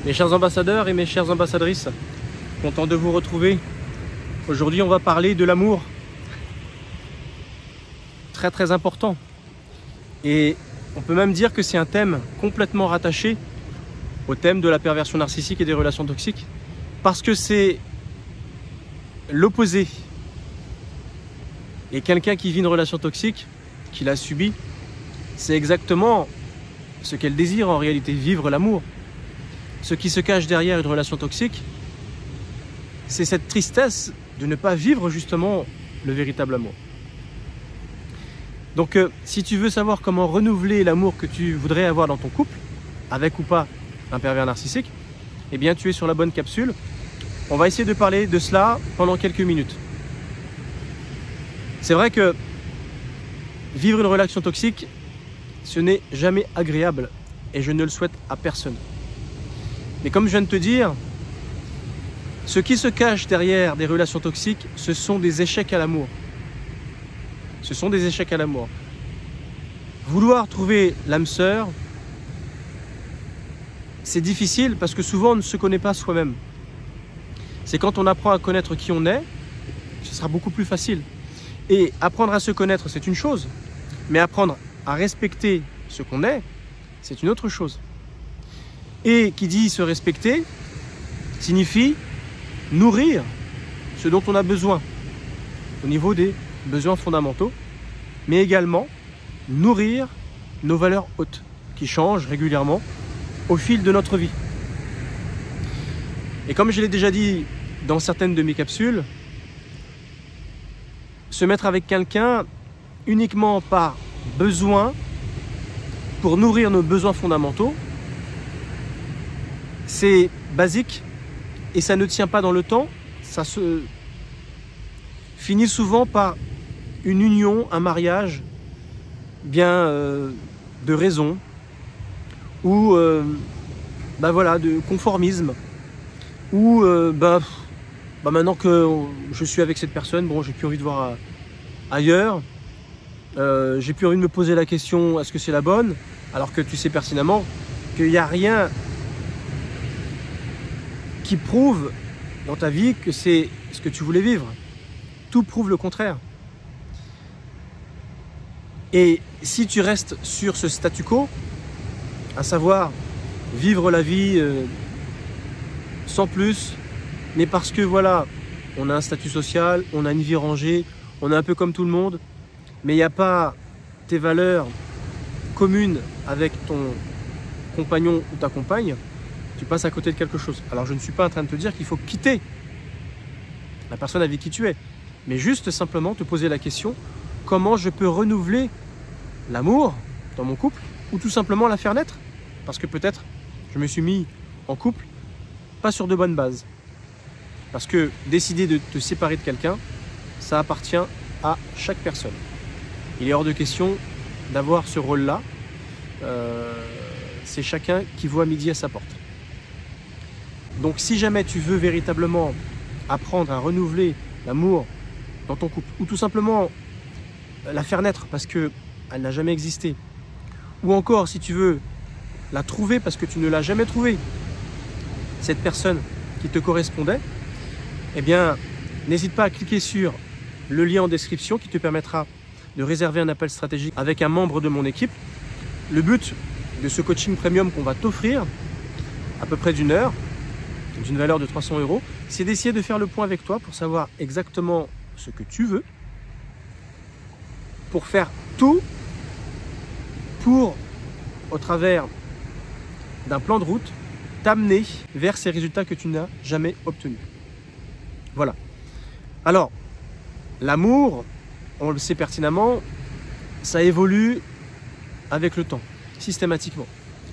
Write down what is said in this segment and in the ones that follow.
Mes chers ambassadeurs et mes chères ambassadrices, content de vous retrouver. Aujourd'hui, on va parler de l'amour. Très très important. Et on peut même dire que c'est un thème complètement rattaché au thème de la perversion narcissique et des relations toxiques. Parce que c'est l'opposé. Et quelqu'un qui vit une relation toxique, qui l'a subie, c'est exactement ce qu'elle désire en réalité, vivre l'amour. Ce qui se cache derrière une relation toxique, c'est cette tristesse de ne pas vivre justement le véritable amour. Donc si tu veux savoir comment renouveler l'amour que tu voudrais avoir dans ton couple, avec ou pas un pervers narcissique, eh bien tu es sur la bonne capsule. On va essayer de parler de cela pendant quelques minutes. C'est vrai que vivre une relation toxique, ce n'est jamais agréable et je ne le souhaite à personne. Mais comme je viens de te dire, ce qui se cache derrière des relations toxiques, ce sont des échecs à l'amour. Ce sont des échecs à l'amour. Vouloir trouver l'âme sœur, c'est difficile parce que souvent on ne se connaît pas soi-même. C'est quand on apprend à connaître qui on est, ce sera beaucoup plus facile. Et apprendre à se connaître, c'est une chose, mais apprendre à respecter ce qu'on est, c'est une autre chose. Et qui dit se respecter, signifie nourrir ce dont on a besoin au niveau des besoins fondamentaux, mais également nourrir nos valeurs hautes qui changent régulièrement au fil de notre vie. Et comme je l'ai déjà dit dans certaines de mes capsules, se mettre avec quelqu'un uniquement par besoin, pour nourrir nos besoins fondamentaux, c'est basique et ça ne tient pas dans le temps. Ça se finit souvent par une union, un mariage, bien de raison ou voilà, de conformisme ou maintenant que je suis avec cette personne, bon, j'ai plus envie de voir ailleurs, j'ai plus envie de me poser la question est-ce que c'est la bonne, alors que tu sais pertinemment qu'il n'y a rien qui prouve dans ta vie que c'est ce que tu voulais vivre. Tout prouve le contraire. Et si tu restes sur ce statu quo, à savoir vivre la vie sans plus, mais parce que voilà, on a un statut social, on a une vie rangée, on est un peu comme tout le monde, mais il n'y a pas tes valeurs communes avec ton compagnon ou ta compagne, tu passes à côté de quelque chose. Alors je ne suis pas en train de te dire qu'il faut quitter la personne avec qui tu es, mais juste simplement te poser la question, comment je peux renouveler l'amour dans mon couple, ou tout simplement la faire naître, parce que peut-être je me suis mis en couple pas sur de bonnes bases. Parce que décider de te séparer de quelqu'un, ça appartient à chaque personne. Il est hors de question d'avoir ce rôle-là. C'est chacun qui voit midi à sa porte. Donc si jamais tu veux véritablement apprendre à renouveler l'amour dans ton couple, ou tout simplement la faire naître parce qu'elle n'a jamais existé, ou encore si tu veux la trouver parce que tu ne l'as jamais trouvée, cette personne qui te correspondait, eh bien n'hésite pas à cliquer sur le lien en description qui te permettra de réserver un appel stratégique avec un membre de mon équipe. Le but de ce coaching premium qu'on va t'offrir, à peu près d'une heure, d'une valeur de 300 €, c'est d'essayer de faire le point avec toi pour savoir exactement ce que tu veux, pour faire tout pour, au travers d'un plan de route, t'amener vers ces résultats que tu n'as jamais obtenus. Voilà. Alors, l'amour, on le sait pertinemment, ça évolue avec le temps, systématiquement.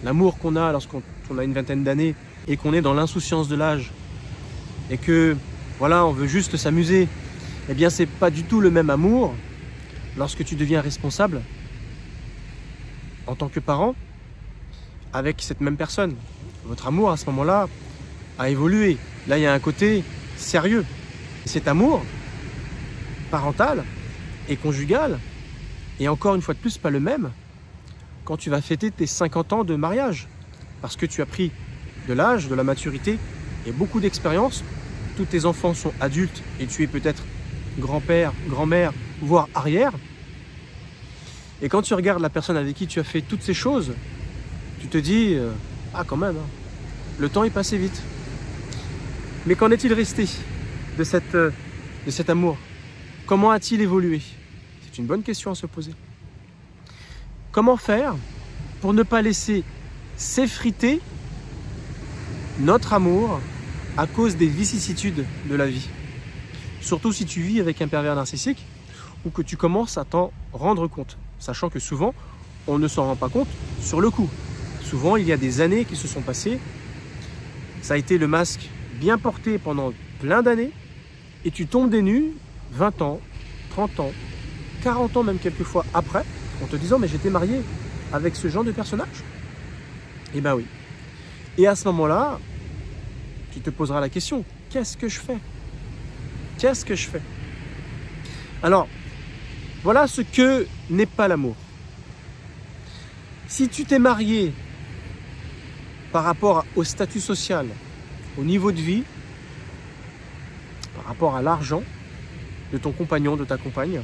L'amour qu'on a lorsqu'on a une vingtaine d'années et qu'on est dans l'insouciance de l'âge et que, voilà, on veut juste s'amuser, eh bien, c'est pas du tout le même amour lorsque tu deviens responsable en tant que parent avec cette même personne. Votre amour, à ce moment-là, a évolué. Là, il y a un côté sérieux. Et cet amour parental et conjugal est encore une fois de plus pas le même quand tu vas fêter tes 50 ans de mariage. Parce que tu as pris de l'âge, de la maturité et beaucoup d'expérience. Tous tes enfants sont adultes et tu es peut-être grand-père, grand-mère, voire arrière. Et quand tu regardes la personne avec qui tu as fait toutes ces choses, tu te dis ah quand même, hein, le temps est passé vite. Mais qu'en est-il resté de cet amour? Comment a-t-il évolué? C'est une bonne question à se poser. Comment faire pour ne pas laisser s'effriter notre amour à cause des vicissitudes de la vie? Surtout si tu vis avec un pervers narcissique ou que tu commences à t'en rendre compte. Sachant que souvent, on ne s'en rend pas compte sur le coup. Souvent, il y a des années qui se sont passées. Ça a été le masque bien porté pendant plein d'années et tu tombes des nues 20 ans, 30 ans, 40 ans même quelquefois après en te disant mais j'étais marié avec ce genre de personnage. Eh ben oui. Et à ce moment-là, tu te poseras la question, qu'est-ce que je fais? Qu'est-ce que je fais? Alors, voilà ce que n'est pas l'amour. Si tu t'es marié par rapport au statut social, au niveau de vie, par rapport à l'argent de ton compagnon, de ta compagne,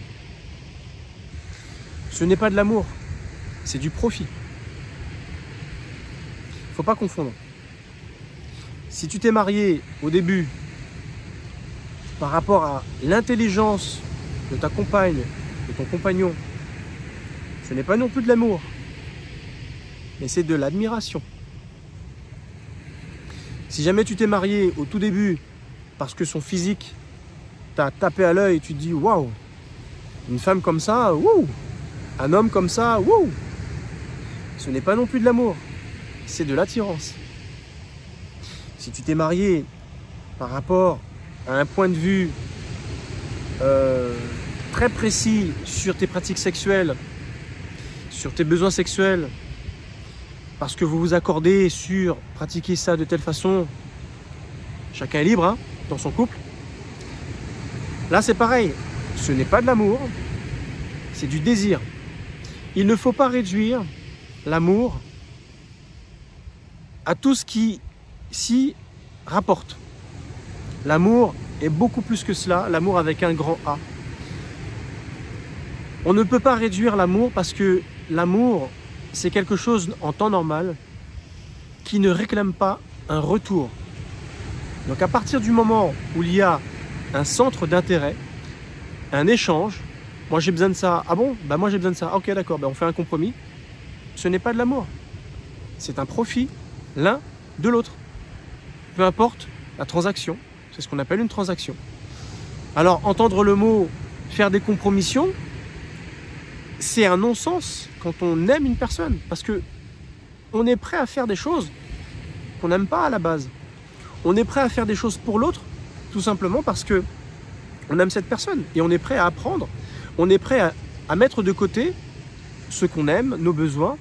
ce n'est pas de l'amour, c'est du profit. Il ne faut pas confondre. Si tu t'es marié au début par rapport à l'intelligence de ta compagne, de ton compagnon, ce n'est pas non plus de l'amour, mais c'est de l'admiration. Si jamais tu t'es marié au tout début parce que son physique t'a tapé à l'œil et tu te dis waouh, une femme comme ça, wouh, un homme comme ça, wouh, ce n'est pas non plus de l'amour, c'est de l'attirance. Si tu t'es marié par rapport à un point de vue très précis sur tes pratiques sexuelles, sur tes besoins sexuels, parce que vous vous accordez sur pratiquer ça de telle façon, chacun est libre hein, dans son couple. Là c'est pareil, ce n'est pas de l'amour, c'est du désir. Il ne faut pas réduire l'amour à tout ce qui s'y rapporte. L'amour est beaucoup plus que cela, l'amour avec un grand A. On ne peut pas réduire l'amour parce que l'amour, c'est quelque chose en temps normal qui ne réclame pas un retour. Donc à partir du moment où il y a un centre d'intérêt, un échange, moi j'ai besoin de ça, ah bon, bah moi j'ai besoin de ça, ah, ok d'accord, bah on fait un compromis, ce n'est pas de l'amour, c'est un profit l'un de l'autre. Peu importe la transaction, c'est ce qu'on appelle une transaction. Alors entendre le mot faire des compromissions, c'est un non-sens quand on aime une personne, parce que on est prêt à faire des choses qu'on n'aime pas à la base. On est prêt à faire des choses pour l'autre, tout simplement parce que on aime cette personne et on est prêt à apprendre, on est prêt à mettre de côté ce qu'on aime, nos besoins,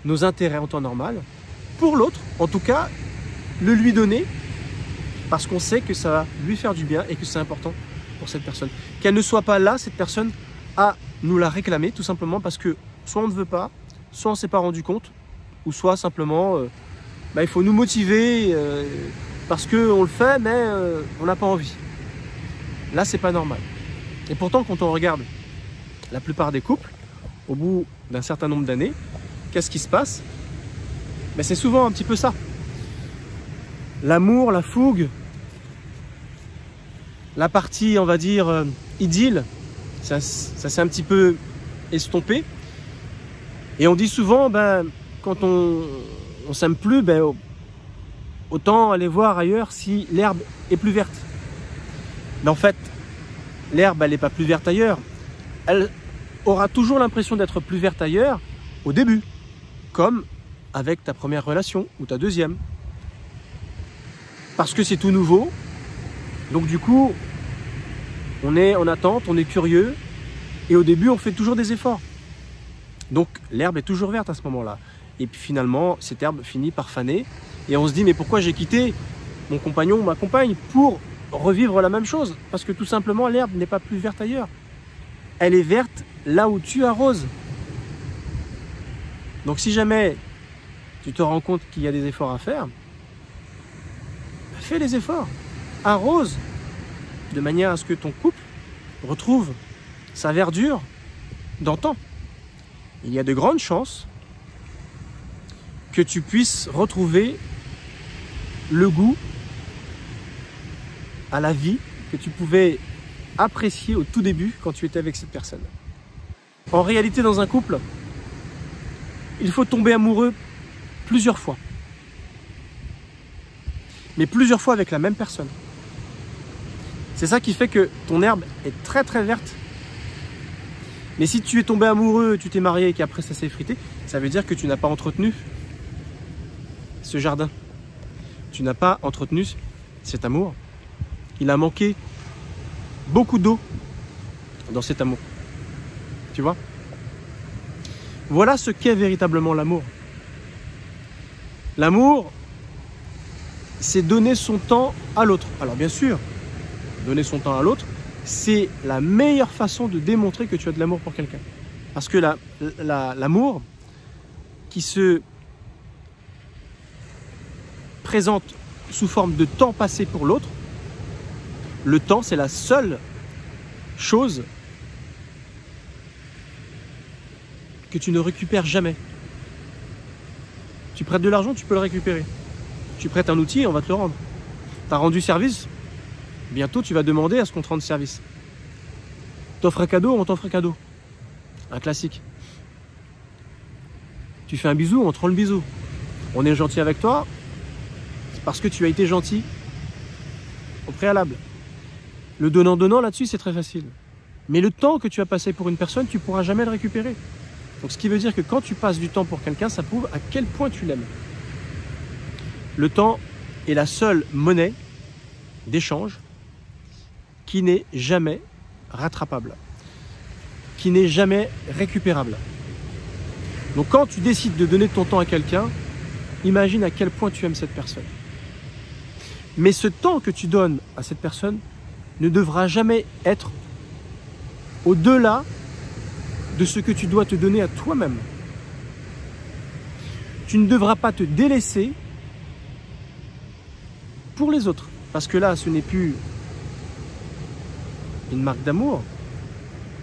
nos intérêts en temps normal, pour l'autre, en tout cas, le lui donner, parce qu'on sait que ça va lui faire du bien et que c'est important pour cette personne. Qu'elle ne soit pas là, cette personne, à nous la réclamer, tout simplement parce que soit on ne veut pas, soit on ne s'est pas rendu compte, ou soit simplement, il faut nous motiver parce qu'on le fait, mais on n'a pas envie. Là, c'est pas normal. Et pourtant, quand on regarde la plupart des couples, au bout d'un certain nombre d'années, qu'est-ce qui se passe? C'est souvent un petit peu ça. L'amour, la fougue, la partie, on va dire, idylle, ça s'est un petit peu estompé. Et on dit souvent, quand on s'aime plus, autant aller voir ailleurs si l'herbe est plus verte. Mais en fait, l'herbe, elle n'est pas plus verte ailleurs. Elle aura toujours l'impression d'être plus verte ailleurs au début, comme avec ta première relation ou ta deuxième. Parce que c'est tout nouveau. Donc du coup, on est en attente, on est curieux. Et au début, on fait toujours des efforts. Donc l'herbe est toujours verte à ce moment-là. Et puis finalement, cette herbe finit par faner. Et on se dit, mais pourquoi j'ai quitté mon compagnon ou ma compagne pour revivre la même chose? Parce que tout simplement, l'herbe n'est pas plus verte ailleurs. Elle est verte là où tu arroses. Donc si jamais tu te rends compte qu'il y a des efforts à faire, fais les efforts. Arrose de manière à ce que ton couple retrouve sa verdure d'antan. Il y a de grandes chances que tu puisses retrouver le goût à la vie que tu pouvais apprécier au tout début quand tu étais avec cette personne. En réalité, dans un couple, il faut tomber amoureux plusieurs fois. Mais plusieurs fois avec la même personne. C'est ça qui fait que ton herbe est très très verte. Mais si tu es tombé amoureux, tu t'es marié et qu'après ça s'est effrité, ça veut dire que tu n'as pas entretenu ce jardin. Tu n'as pas entretenu cet amour. Il a manqué beaucoup d'eau dans cet amour. Tu vois? Voilà ce qu'est véritablement l'amour. L'amour, c'est donner son temps à l'autre. Alors bien sûr, donner son temps à l'autre, c'est la meilleure façon de démontrer que tu as de l'amour pour quelqu'un. Parce que l'amour qui se présente sous forme de temps passé pour l'autre, le temps, c'est la seule chose que tu ne récupères jamais. Tu prêtes de l'argent, tu peux le récupérer. Tu prêtes un outil, on va te le rendre. Tu as rendu service, bientôt tu vas demander à ce qu'on te rende service. T'offres un cadeau, on t'offre un cadeau. Un classique. Tu fais un bisou, on te rend le bisou. On est gentil avec toi, c'est parce que tu as été gentil au préalable. Le donnant-donnant là-dessus, c'est très facile. Mais le temps que tu as passé pour une personne, tu ne pourras jamais le récupérer. Donc ce qui veut dire que quand tu passes du temps pour quelqu'un, ça prouve à quel point tu l'aimes. Le temps est la seule monnaie d'échange qui n'est jamais rattrapable, qui n'est jamais récupérable. Donc quand tu décides de donner ton temps à quelqu'un, imagine à quel point tu aimes cette personne. Mais ce temps que tu donnes à cette personne ne devra jamais être au-delà de ce que tu dois te donner à toi-même. Tu ne devras pas te délaisser pour les autres. Parce que là, ce n'est plus une marque d'amour,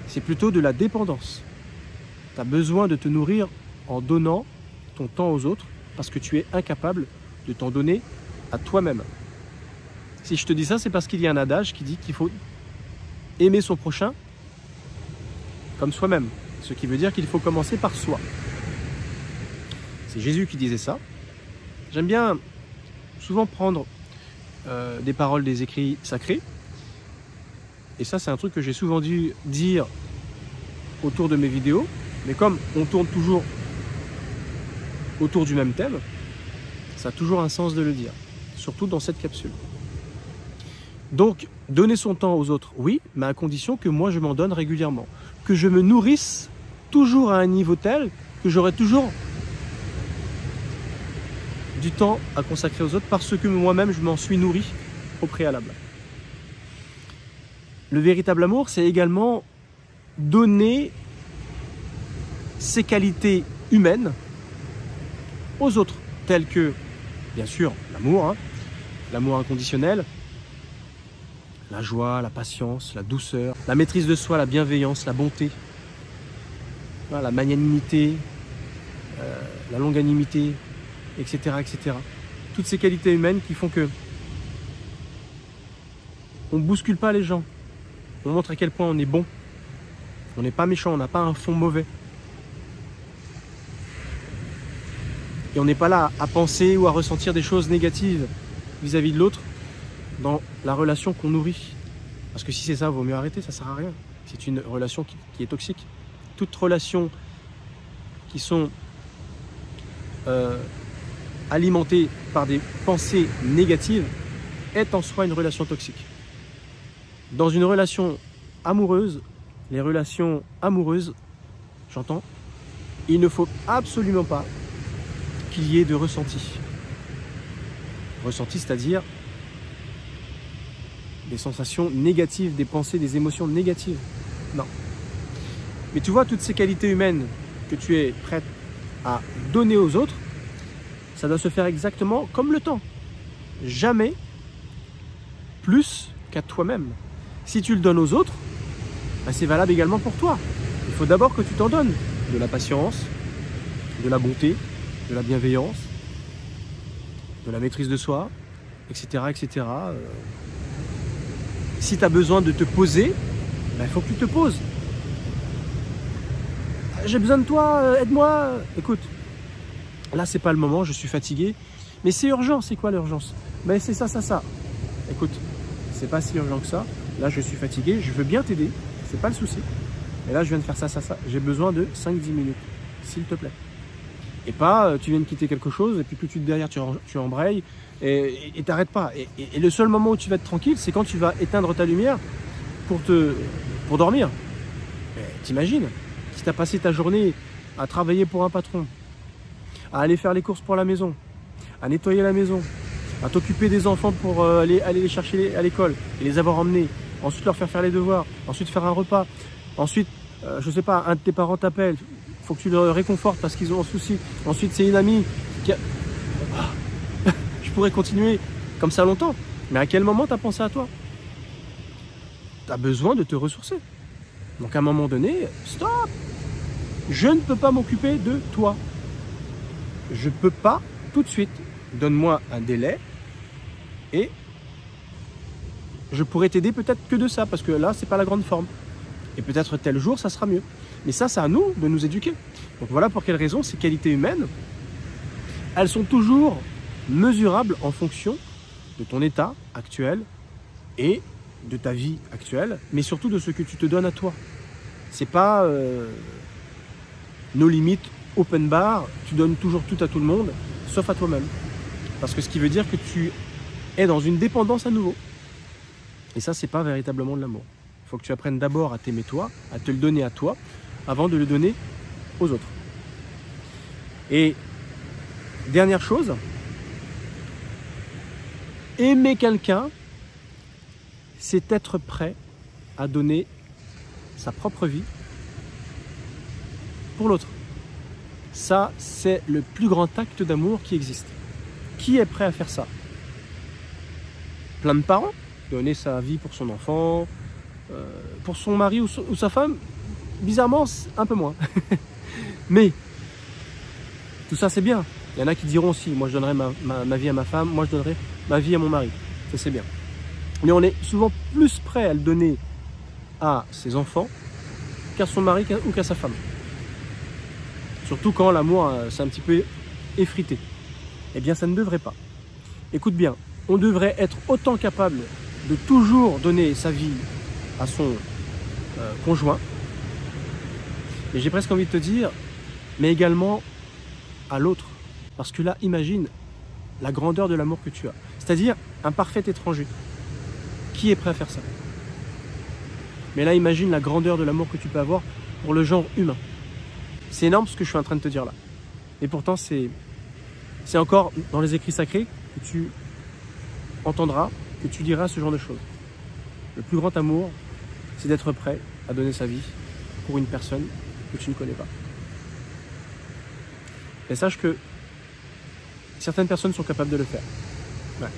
c'est plutôt de la dépendance. Tu as besoin de te nourrir en donnant ton temps aux autres parce que tu es incapable de t'en donner à toi-même. Si je te dis ça, c'est parce qu'il y a un adage qui dit qu'il faut aimer son prochain comme soi-même. Ce qui veut dire qu'il faut commencer par soi. C'est Jésus qui disait ça. J'aime bien souvent prendre des paroles des écrits sacrés. Et ça, c'est un truc que j'ai souvent dû dire autour de mes vidéos. Mais comme on tourne toujours autour du même thème, ça a toujours un sens de le dire. Surtout dans cette capsule. Donc, donner son temps aux autres, oui, mais à condition que moi, je m'en donne régulièrement. Que je me nourrisse toujours à un niveau tel que j'aurai toujours du temps à consacrer aux autres parce que moi-même, je m'en suis nourri au préalable. Le véritable amour, c'est également donner ses qualités humaines aux autres, telles que, bien sûr, l'amour, l'amour inconditionnel, la joie, la patience, la douceur, la maîtrise de soi, la bienveillance, la bonté, la magnanimité, la longanimité, etc., etc. Toutes ces qualités humaines qui font que on ne bouscule pas les gens. On montre à quel point on est bon. On n'est pas méchant, on n'a pas un fond mauvais. Et on n'est pas là à penser ou à ressentir des choses négatives vis-à-vis de l'autre dans la relation qu'on nourrit. Parce que si c'est ça, il vaut mieux arrêter, ça ne sert à rien. C'est une relation qui est toxique. Toutes relations qui sont alimentées par des pensées négatives est en soi une relation toxique. Dans une relation amoureuse, les relations amoureuses, j'entends, il ne faut absolument pas qu'il y ait de ressenti. Ressenti, c'est-à-dire des sensations négatives, des pensées, des émotions négatives. Non. Mais tu vois, toutes ces qualités humaines que tu es prête à donner aux autres, ça doit se faire exactement comme le temps. Jamais plus qu'à toi-même. Si tu le donnes aux autres, ben c'est valable également pour toi. Il faut d'abord que tu t'en donnes de la patience, de la bonté, de la bienveillance, de la maîtrise de soi, etc. etc. Si tu as besoin de te poser, ben, il faut que tu te poses. J'ai besoin de toi, aide-moi. Écoute, là c'est pas le moment, je suis fatigué. Mais c'est urgent, c'est quoi l'urgence? Ben c'est ça, ça, ça. Écoute, c'est pas si urgent que ça. Là je suis fatigué, je veux bien t'aider, c'est pas le souci. Et là je viens de faire ça, ça, ça. J'ai besoin de 5-10 minutes, s'il te plaît. Et pas, tu viens de quitter quelque chose et puis tout de suite derrière tu embrayes et t'arrêtes pas. Et le seul moment où tu vas être tranquille, c'est quand tu vas éteindre ta lumière pour dormir. T'imagines, si tu as passé ta journée à travailler pour un patron, à aller faire les courses pour la maison, à nettoyer la maison, à t'occuper des enfants pour aller les chercher à l'école et les avoir emmenés, ensuite leur faire les devoirs, ensuite faire un repas, ensuite, je sais pas, un de tes parents t'appelle, faut que tu le réconfortes parce qu'ils ont un souci, ensuite c'est une amie qui a... Je pourrais continuer comme ça longtemps, mais à quel moment tu as pensé à toi? Tu as besoin de te ressourcer. Donc à un moment donné, stop! Je ne peux pas m'occuper de toi. Je ne peux pas tout de suite. Donne-moi un délai et je pourrais t'aider peut-être que de ça, parce que là, c'est pas la grande forme. Et peut-être tel jour, ça sera mieux. Mais ça, c'est à nous de nous éduquer. Donc voilà pour quelle raison ces qualités humaines, elles sont toujours mesurables en fonction de ton état actuel et de ta vie actuelle, mais surtout de ce que tu te donnes à toi. C'est pas nos limites open bar, tu donnes toujours tout à tout le monde, sauf à toi-même. Parce que ce qui veut dire que tu es dans une dépendance à nouveau. Et ça, c'est pas véritablement de l'amour. Il faut que tu apprennes d'abord à t'aimer toi, à te le donner à toi, avant de le donner aux autres. Et dernière chose, aimer quelqu'un, c'est être prêt à donner sa propre vie pour l'autre. Ça, c'est le plus grand acte d'amour qui existe. Qui est prêt à faire ça? Plein de parents, donner sa vie pour son enfant, pour son mari ou sa femme, bizarrement, un peu moins. Mais tout ça, c'est bien. Il y en a qui diront aussi, moi je donnerai ma vie à ma femme, moi je donnerai ma vie à mon mari. Ça, c'est bien. Mais on est souvent plus prêt à le donner à ses enfants qu'à son mari ou qu'à sa femme. Surtout quand l'amour s'est un petit peu effrité. Eh bien, ça ne devrait pas. Écoute bien, on devrait être autant capable de toujours donner sa vie à son conjoint. Et j'ai presque envie de te dire, mais également à l'autre. Parce que là, imagine la grandeur de l'amour que tu as. C'est-à-dire un parfait étranger. Qui est prêt à faire ça? Mais là, imagine la grandeur de l'amour que tu peux avoir pour le genre humain. C'est énorme ce que je suis en train de te dire là. Et pourtant, c'est encore dans les écrits sacrés que tu entendras, que tu diras ce genre de choses. Le plus grand amour, c'est d'être prêt à donner sa vie pour une personne que tu ne connais pas. Et sache que certaines personnes sont capables de le faire. Ouais.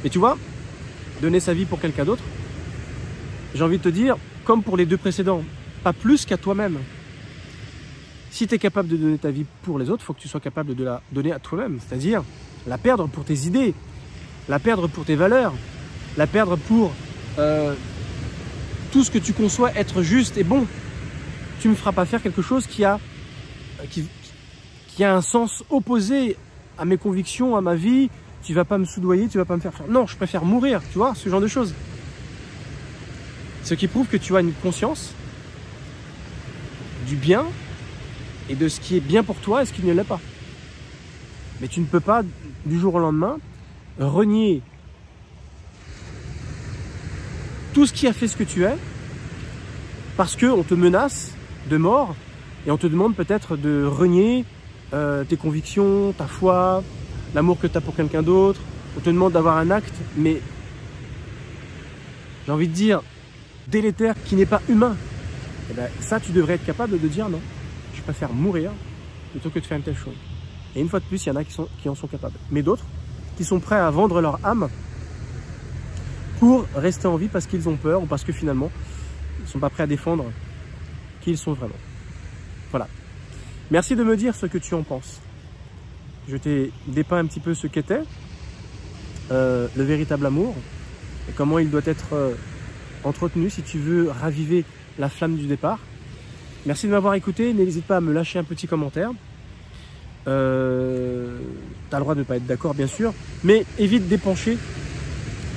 Mais tu vois, donner sa vie pour quelqu'un d'autre, j'ai envie de te dire, comme pour les deux précédents, pas plus qu'à toi-même. Si tu es capable de donner ta vie pour les autres, il faut que tu sois capable de la donner à toi-même. C'est-à-dire la perdre pour tes idées, la perdre pour tes valeurs, la perdre pour tout ce que tu conçois être juste et bon. Tu ne me feras pas faire quelque chose qui a un sens opposé à mes convictions, à ma vie. Tu ne vas pas me soudoyer, tu ne vas pas me faire... Non, je préfère mourir, tu vois, ce genre de choses. Ce qui prouve que tu as une conscience du bien et de ce qui est bien pour toi et ce qui ne l'est pas. Mais tu ne peux pas, du jour au lendemain, renier tout ce qui a fait ce que tu es parce qu'on te menace de mort et on te demande peut-être de renier tes convictions, ta foi, l'amour que tu as pour quelqu'un d'autre. On te demande d'avoir un acte, mais j'ai envie de dire délétère, qui n'est pas humain. Et bien, ça, tu devrais être capable de dire non. Je préfère mourir plutôt que de faire une telle chose. Et une fois de plus, il y en a qui en sont capables. Mais d'autres qui sont prêts à vendre leur âme pour rester en vie parce qu'ils ont peur ou parce que finalement, ils ne sont pas prêts à défendre qui ils sont vraiment. Voilà. Merci de me dire ce que tu en penses. Je t'ai dépeint un petit peu ce qu'était le véritable amour et comment il doit être entretenu si tu veux raviver la flamme du départ. Merci de m'avoir écouté. N'hésite pas à me lâcher un petit commentaire. Tu as le droit de ne pas être d'accord, bien sûr, mais évite d'épancher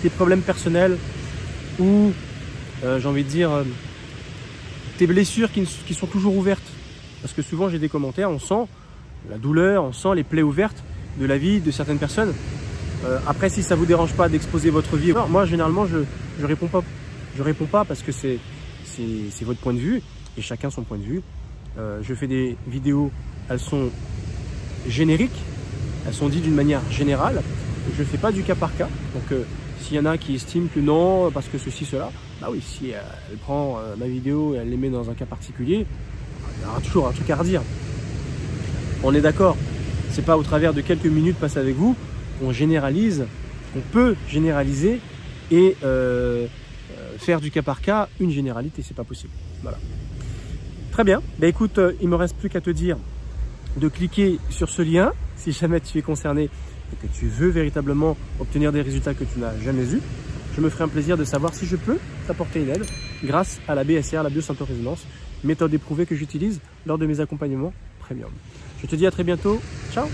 tes problèmes personnels ou, j'ai envie de dire, tes blessures qui sont toujours ouvertes. Parce que souvent, j'ai des commentaires, on sent la douleur, on sent les plaies ouvertes de la vie de certaines personnes. Après, si ça ne vous dérange pas d'exposer votre vie, moi, généralement, je réponds pas. Je réponds pas parce que c'est votre point de vue et chacun son point de vue. Je fais des vidéos, elles sont génériques, elles sont dites d'une manière générale. Je ne fais pas du cas par cas. Donc, s'il y en a qui estiment que non, parce que ceci, cela, bah oui, si elle prend ma vidéo et elle les met dans un cas particulier, il y aura toujours un truc à redire. On est d'accord. C'est pas au travers de quelques minutes passées avec vous qu'on généralise, qu'on peut généraliser et faire du cas par cas une généralité. C'est pas possible. Voilà. Très bien. Bah, écoute, il me reste plus qu'à te dire de cliquer sur ce lien si jamais tu es concerné et que tu veux véritablement obtenir des résultats que tu n'as jamais eus. Je me ferai un plaisir de savoir si je peux t'apporter une aide grâce à la BSR, la biosynthétorésonance, méthode éprouvée que j'utilise lors de mes accompagnements premium. Je te dis à très bientôt. Ciao!